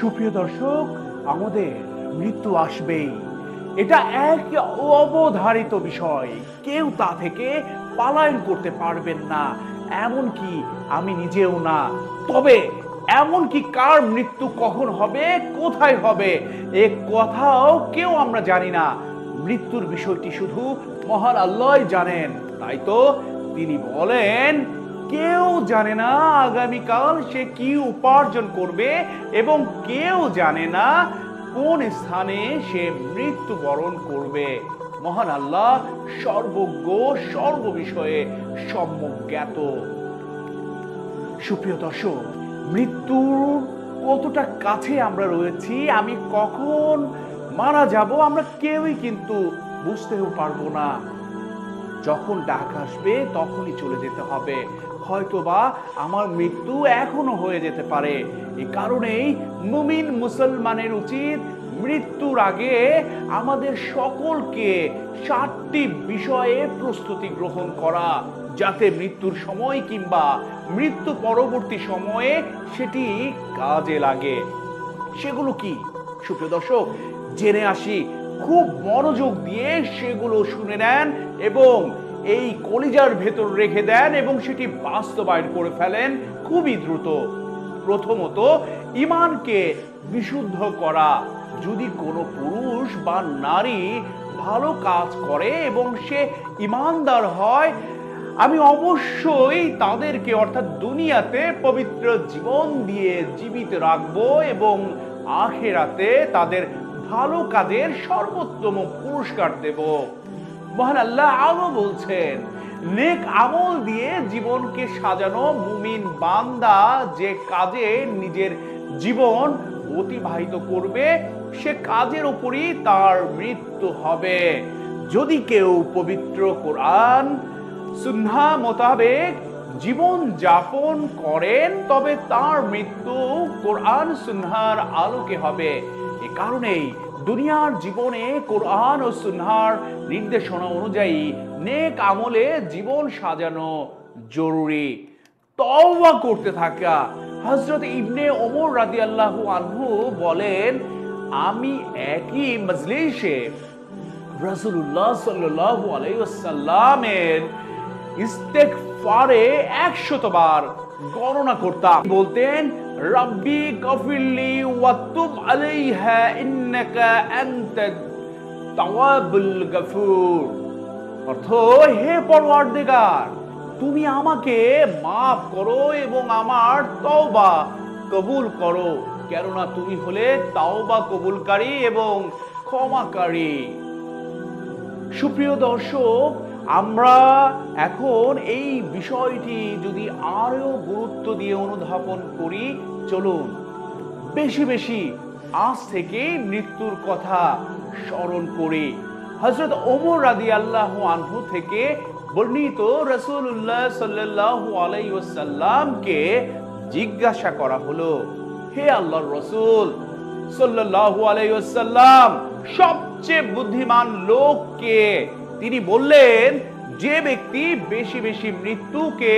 সুপ্রিয় দর্শক, আমাদের মৃত্যু আসবেই, এটা এক অবধারিত বিষয়। কেউ তা থেকে পালায়ন করতে পারবেন না, এমনকি আমি নিজেও না। তবে এমনকি কার মৃত্যু কখন হবে, কোথায় হবে, এ কথাও কেউ আমরা জানি না। মৃত্যুর বিষয়টি শুধু মহান আল্লাহই জানেন। তাই তো তিনি বলেন, কেউ জানে না আগামীকাল সে কি উপার্জন করবে, এবং কেউ জানে না কোন স্থানে সে মৃত্যুবরণ করবে। মহান আল্লাহ সর্বজ্ঞ, সর্ববিষয়ে সম্যক জ্ঞাত। সুপ্রিয় দর্শক, মৃত্যুর কতটা কাছে আমরা রয়েছি, আমি কখন মারা যাব আমরা কেউই কিন্তু বুঝতেও পারবো না। যখন ডাক আসবে তখনই চলে যেতে হবে। হয়তোবা আমার মৃত্যু এখনো হয়ে যেতে পারে। এই কারণেই মুমিন মুসলমানের উচিত মৃত্যুর আগে আমাদের সকলকে 7টি বিষয়ে প্রস্তুতি গ্রহণ করা, যাতে মৃত্যুর সময় কিংবা মৃত্যু পরবর্তী সময়ে সেটি কাজে লাগে। সেগুলো কি সুপ্রিয় দর্শক, জেনে আসি। খুব মনোযোগ দিয়ে সেগুলো শুনে নেন এবং এই কলিজার ভেতর রেখে দেন এবং সেটি বাস্তবায়ন করে ফেলেন খুবই দ্রুত। প্রথমত, ঈমানকে বিশুদ্ধ করা। যদি কোনো পুরুষ বা নারী ভালো কাজ করে এবং সে ঈমানদার হয়, আমি অবশ্যই তাদেরকে অর্থাৎ দুনিয়াতে পবিত্র জীবন দিয়ে জীবিত রাখবো এবং আখিরাতে তাদের ভালো কাজের সর্বোত্তম পুরস্কার দেব। মহান আল্লাহ আরো বলছেন, নেক আমল দিয়ে জীবনকে সাজানো মুমিন বান্দা যে কাজে নিজের জীবন অতিবাহিত করবে, সে কাজের উপরই তার মৃত্যু হবে। যদি কেউ পবিত্র কোরআন সুন্নাহ মোতাবেক জীবন যাপন করেন, তবে তার মৃত্যু কোরআন সুন্নাহর আলোকে হবে। এ কারণেই দুনিয়ার জীবনে কোরআন ও সুন্নাহর নির্দেশনা অনুযায়ী নেক আমলে জীবন সাজানো জরুরি। তওবা করতে থাকা। হযরত ইবনে ওমর রাদিয়াল্লাহু আনহু বলেন, আমি একই মজলিসে রাসূলুল্লাহ সাল্লাল্লাহু আলাইহি ওয়াসাল্লামের ইস্তেগফারে 100 বার গণনা করতাম। বলতেন, রব্বি গফিরলি ওয়া তুব আলাইহা ইন্নাকা আনতাত তাওয়াবুল গফুর। অর্থ, হে পরওয়ারদিগার, তুমি আমাকে মাফ করো এবং আমার তওবা কবুল করো, কেননা তুমি হলে তওবা কবুলকারী এবং ক্ষমাকারী। সুপ্রিয় দর্শক, আমরা এখন এই বিষয়টি যদি আরো গুরুত্ব দিয়ে অনুধাবন করি, চলুন বেশি বেশি আজ থেকে মৃত্যুর কথা স্মরণ করি। হযরত ওমর রাদিয়াল্লাহু আনহু থেকে বর্ণিত, রাসূলুল্লাহ সাল্লাল্লাহু আলাইহি ওয়াসাল্লামকে জিজ্ঞাসা করা হলো, হে আল্লাহর রাসূল সাল্লাল্লাহু আলাইহি ওয়াসাল্লাম, সবচেয়ে বুদ্ধিমান লোক কে? তিনি বললেন, যে ব্যক্তি বেশি বেশি মৃত্যুকে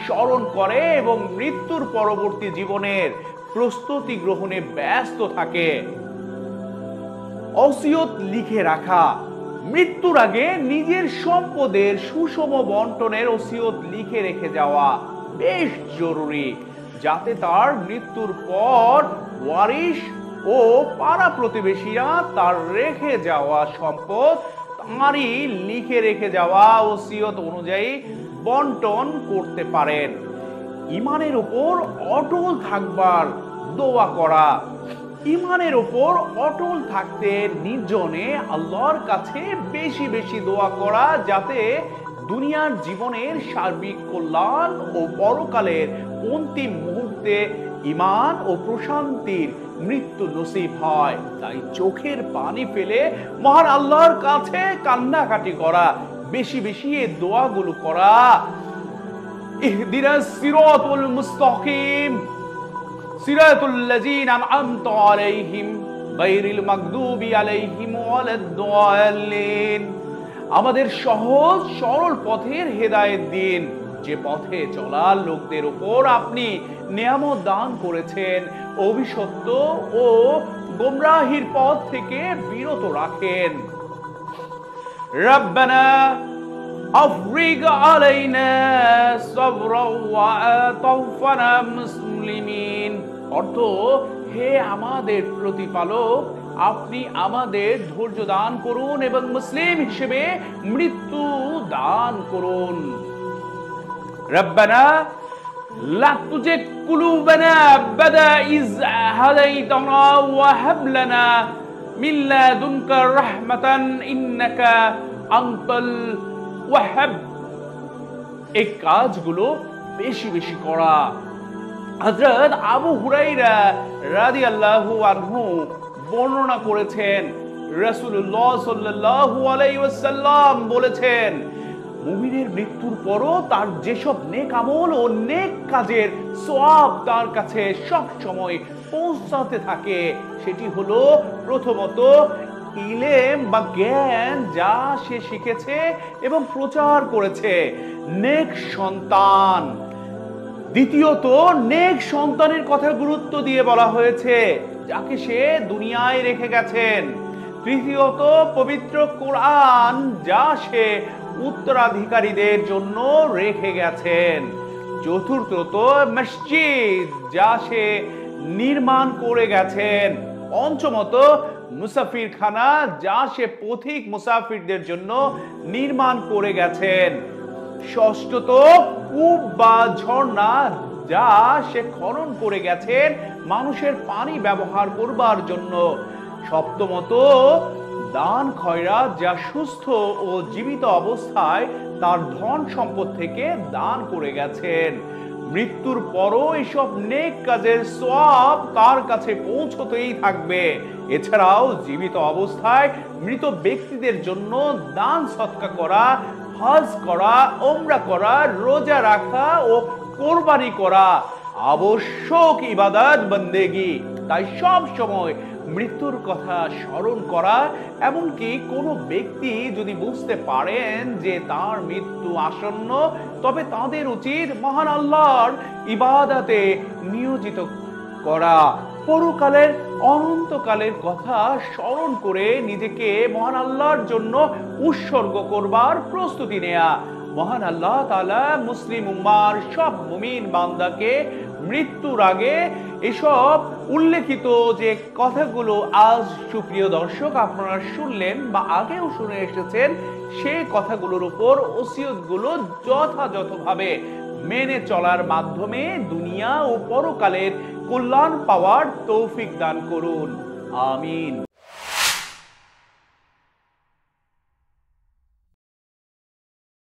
স্মরণ করে এবং মৃত্যুর পরবর্তী জীবনের প্রস্তুতি গ্রহণে ব্যস্ত থাকে। ওসিয়ত লিখে রাখা। মৃত্যুর আগে নিজের সম্পদের সুষম বন্টনের ওসিয়ত লিখে রেখে যাওয়া বেশ জরুরি, যাতে তার মৃত্যুর পর ওয়ারিশ ও পাড়া প্রতিবেশীরা তার রেখে যাওয়া সম্পদ তাঁরই লিখে রেখে যাওয়া ওসিয়ত অনুযায়ী বন্টন করতে পারেন। ঈমানের উপর অটল থাকবার দোয়া করা। ঈমানের উপর অটল থাকতে নির্জনে আল্লাহর কাছে বেশি বেশি দোয়া করা, যাতে দুনিয়ার জীবনের সার্বিক কল্যাণ ও পরকালের অন্তিম মুহূর্তে ঈমান ও প্রশান্তির মৃত্যু নসিব হয়। তাই চোখের পানি ফেলে মহান আল্লাহর কাছে কান্নাকাটি করা, বেশি বেশি এই দোয়াগুলো করা। ইহদিনাস সিরাতুল মুস্তাকিম সিরাতুল লাযিনা আন'আমতা আলাইহিম গায়রিল মাগদুবি আলাইহিম ওয়ালাদ-দাল্লিন। আমাদের সহজ সরল পথের হেদায়েত দিন, যে পথে চলা লোকদের উপর আপনি নিয়ামত দান করেছেন, অভিশপ্ত ও গোমরাহির পথ থেকে বিরত রাখেন। রব্বানা আফরিগ আলাইনা সাবরা ওয়া তাওফানা মুসলিমিন। অর্থ, হে আমাদের প্রতিপালক, আপনি আমাদের ধৈর্য দান করুন এবং মুসলিম হিসেবে মৃত্যু দান করুন। রব্বানা লা তুজিগ কুলুবানা বাদা ইয হাদাইতানা ওয়া হাব লানা মিন লাদুনকা রাহমাতান ইন্নাকা আনতাল ওয়াহ্হাব। এই কাজগুলো বেশি বেশি করা। হযরত আবু হুরায়রা রাদিয়াল্লাহু আনহু বর্ণনা করেছেন, রাসূলুল্লাহ সাল্লাল্লাহু আলাইহি ওয়াসাল্লাম বলেছেন, মুমিনের মৃত্যুর পরও তার যেসব নেক আমল ও নেক কাজের সওয়াব তার কাছে সব সময় পৌঁছাতে থাকে, সেটি হলো প্রথমত ইলম বা জ্ঞান যা সে শিখেছে এবং প্রচার করেছে, নেক সন্তান। দ্বিতীয়ত নেক সন্তানের কথা গুরুত্ব দিয়ে বলা হয়েছে, যাকে সে দুনিয়ায় রেখে গেছেন। তৃতীয়ত পবিত্র কোরআন, যা সে উত্তরাধিকারীদের জন্য রেখে গেছেন। চতুর্থত মসজিদ, যা সে নির্মাণ করে গেছেন। পঞ্চমত মুসাফিরখানা, যা সে পথিক মুসাফিরদের জন্য নির্মাণ করে গেছেন। ষষ্ঠত কূপ বা ঝর্ণা, যা সে খনন করে গেছেন মানুষের পানি ব্যবহার করবার জন্য। সপ্তমত দান খয়রাত, যা সুস্থ ও জীবিত অবস্থায় তার ধন সম্পদ থেকে দান করে গেছেন। মৃত্যুর পরও এসব নেক কাজের সওয়াব তার কাছে পৌঁছতেই থাকবে। এছাড়াও জীবিত অবস্থায় মৃত ব্যক্তিদের জন্য দান সদকা করা, হজ করা, ওমরা করা, রোজা রাখা ও কোরবানি করা আবশ্যক ইবাদত বন্দেগি। তাই সব সময় মৃত্যুর কথা স্মরণ করা, এমনকি কোনো ব্যক্তি যদি বুঝতে পারেন যে তার মৃত্যু আসন্ন, তবে তাদের উচিত মহান আল্লাহর ইবাদতে নিয়োজিত করা। পরকালের অনন্তকালের কথা স্মরণ করে নিজেকে মহান আল্লাহর জন্য উৎসর্গ করবার প্রস্তুতি নেয়া। মহান আল্লাহ তাআলা মুসলিম উম্মার সব মুমিন বান্দাকে মৃত্যুর আগে এসব উল্লেখিত যে কথাগুলো আজ সুপ্রিয় দর্শক আপনারা শুনলেন বা আগেও শুনে এসেছেন, সেই কথাগুলোর উপর ওসিয়তগুলো যথাযথভাবে মেনে চলার মাধ্যমে দুনিয়া ও পরকালের কল্যাণ পাওয়ার তৌফিক দান করুন। আমিন।